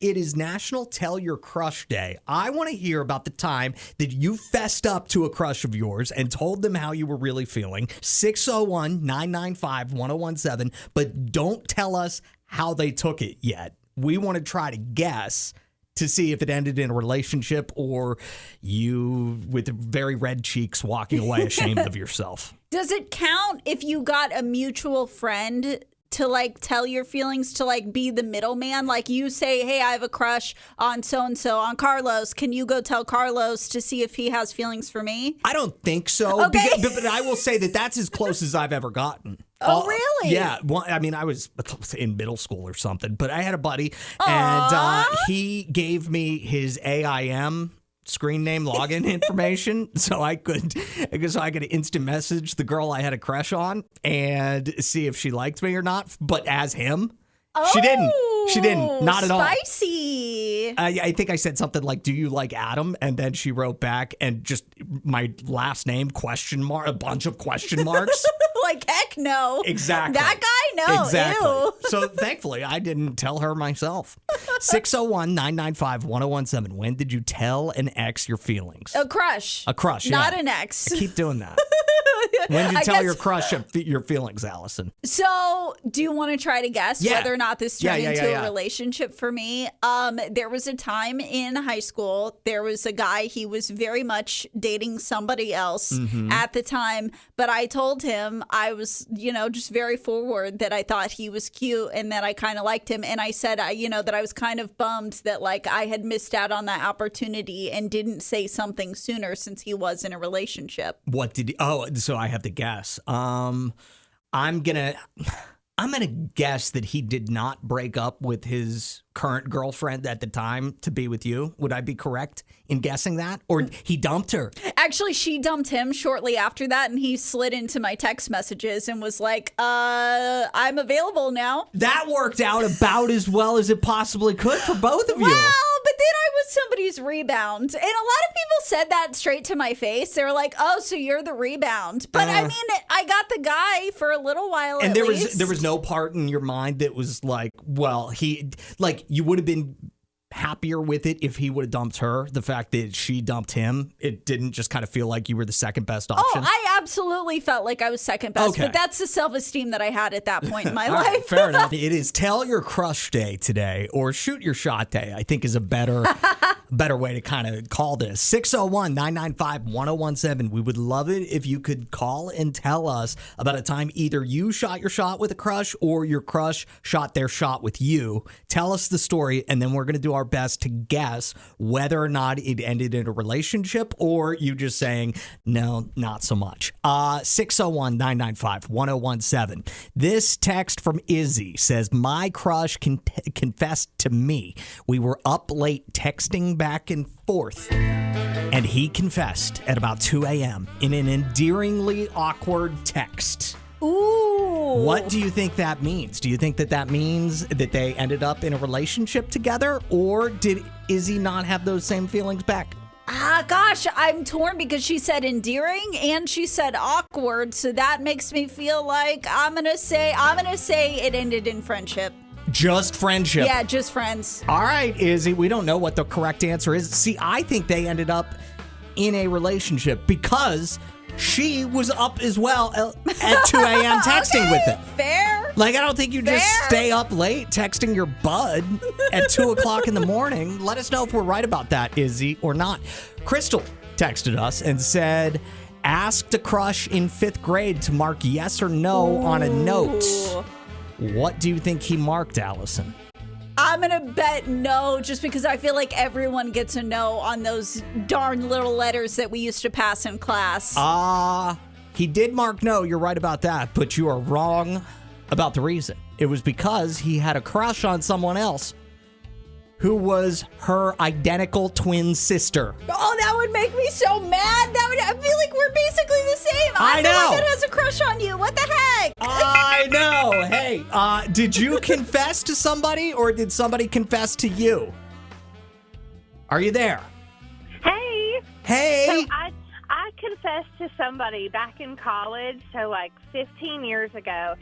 It is National Tell Your Crush Day. I want to hear about the time that you fessed up to a crush of yours and told them how you were really feeling. 601-995-1017. But don't tell us how they took it yet. We want to try to guess to see if it ended in a relationship or you with very red cheeks walking away ashamed of yourself. Does it count if you got a mutual friend to like tell your feelings, to like be the middleman? Like you say, hey, I have a crush on so-and-so, on Carlos. Can you go tell Carlos to see if he has feelings for me? I don't think so. Okay. But I will say that that's as close as I've ever gotten. Oh, really? Yeah. Well, I mean, I was in middle school or something, but I had a buddy and he gave me his AIM screen name login information so I could instant message the girl I had a crush on and see if she liked me or not, but as him. She didn't. Not at all. Spicy. I think I said something like, do you like Adam? And then she wrote back and just my last name, question mark, a bunch of question marks. Like, heck no. Exactly. That guy? No. Exactly. Ew. So thankfully, I didn't tell her myself. 601-995-1017. When did you tell an ex your feelings? A crush. A crush, Not yeah. an ex. I keep doing that. When did you tell your crush your feelings, Allison? So, do you want to try to guess whether or not this turned into a relationship for me? There was a time in high school, there was a guy, he was very much dating somebody else at the time, but I told him I was, just very forward that I thought he was cute and that I kind of liked him. And I said, that I was kind of bummed that like I had missed out on that opportunity and didn't say something sooner since he was in a relationship. What did he, so I have to guess. I'm gonna guess that he did not break up with his current girlfriend at the time to be with you. Would I be correct in guessing that? Or he dumped her? Actually, she dumped him shortly after that, and he slid into my text messages and was like, I'm available now. That worked out about as well as it possibly could for both of you. Well, but then I was somebody's rebound. And a lot of people said that straight to my face. They were like, oh, so you're the rebound. But I mean, I got the guy for a little while and at least. There was no part in your mind that was like, well, you would have been happier with it if he would have dumped her. The fact that she dumped him, it didn't just kind of feel like you were the second best option. Oh, I absolutely felt like I was second best, but that's the self-esteem that I had at that point in my life. Right, fair enough. It is Tell Your Crush Day today, or Shoot Your Shot Day, I think is a better way to kind of call this. 601-995-1017. We would love it if you could call and tell us about a time either you shot your shot with a crush or your crush shot their shot with you. Tell us the story, and then we're going to do our best to guess whether or not it ended in a relationship or you just saying, no, not so much. 601-995-1017. This text from Izzy says, my crush confessed to me. We were up late texting back and forth, and he confessed at about 2 a.m. in an endearingly awkward text. Ooh. What do you think that means? Do you think that means that they ended up in a relationship together, or did Izzy not have those same feelings back? Gosh, I'm torn because she said endearing and she said awkward, so that makes me feel like I'm gonna say it ended in friendship. Just friendship. Yeah, just friends. All right, Izzy, we don't know what the correct answer is. See, I think they ended up in a relationship because she was up as well at 2 a.m. texting with him. Fair. Like, I don't think you just stay up late texting your bud at 2 o'clock in the morning. Let us know if we're right about that, Izzy, or not. Crystal texted us and said, asked a crush in 5th grade to mark yes or no on a note. What do you think he marked, Allison? I'm going to bet no, just because I feel like everyone gets a no on those darn little letters that we used to pass in class. He did mark no. You're right about that, but you are wrong about the reason. It was because he had a crush on someone else who was her identical twin sister. Oh, that would make me so mad. I feel like we're basically the same. I know. I'm the one that has a crush on you. What the heck? I know. Hey, did you confess to somebody or did somebody confess to you? Are you there? Hey. Hey. So I confessed to somebody back in college, so like 15 years ago.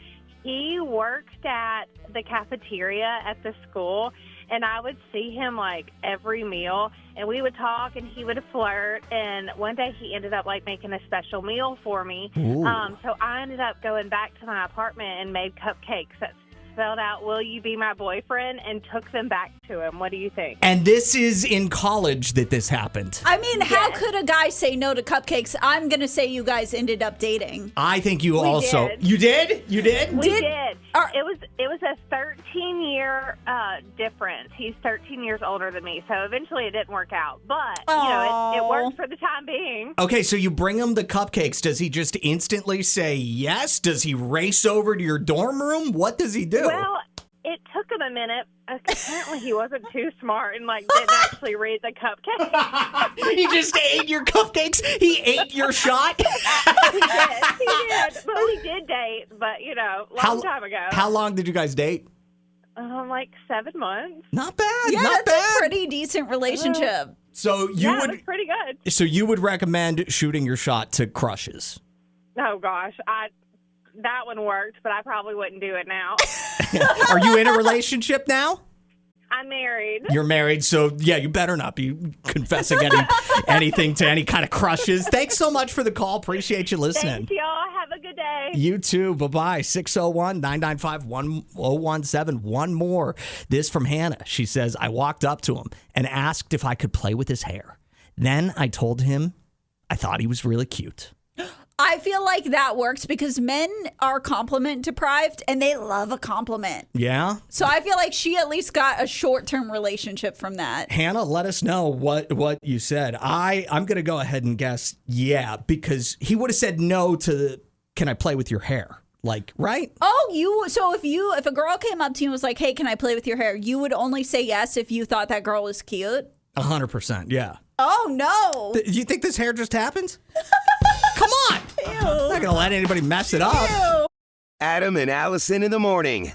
He worked at the cafeteria at the school, and I would see him like every meal, and we would talk, and he would flirt. And one day he ended up like making a special meal for me. So I ended up going back to my apartment and made cupcakes that spelled out, "Will you be my boyfriend?" and took them back to him. What do you think? And this is in college that this happened. I mean, how could a guy say no to cupcakes? I'm going to say you guys ended up dating. I think you also. Did. You did? You did? We did. It was a 13-year difference. He's 13 years older than me, so eventually it didn't work out. But, it worked for the time being. Okay, so you bring him the cupcakes. Does he just instantly say yes? Does he race over to your dorm room? What does he do? Well, it took him a minute. Apparently, he wasn't too smart and didn't actually read the cupcake. He just ate your cupcakes? He ate your shot? He did. Well, he did date, but long time ago. How long did you guys date? 7 months. Not bad. Yeah, not that's bad. a pretty decent relationship. So you it would. was pretty good. So you would recommend shooting your shot to crushes? Oh gosh, that one worked, but I probably wouldn't do it now. Are you in a relationship now? I'm married. You're married, so yeah, you better not be confessing anything to any kind of crushes. Thanks so much for the call. Appreciate you listening. Thanks, y'all. Have a good day. You too. Bye-bye. 601-995-1017. One more. This from Hannah. She says, I walked up to him and asked if I could play with his hair. Then I told him I thought he was really cute. I feel like that works because men are compliment deprived and they love a compliment. Yeah? So I feel like she at least got a short-term relationship from that. Hannah, let us know what you said. I'm going to go ahead and guess yeah, because he would have said no to can I play with your hair? Right? Oh, so if a girl came up to you and was like, hey, can I play with your hair? You would only say yes if you thought that girl was cute? 100%, yeah. Oh, no. Do you think this hair just happened? Come on. Ew. I'm not going to let anybody mess it up. Ew. Adam and Allison in the morning.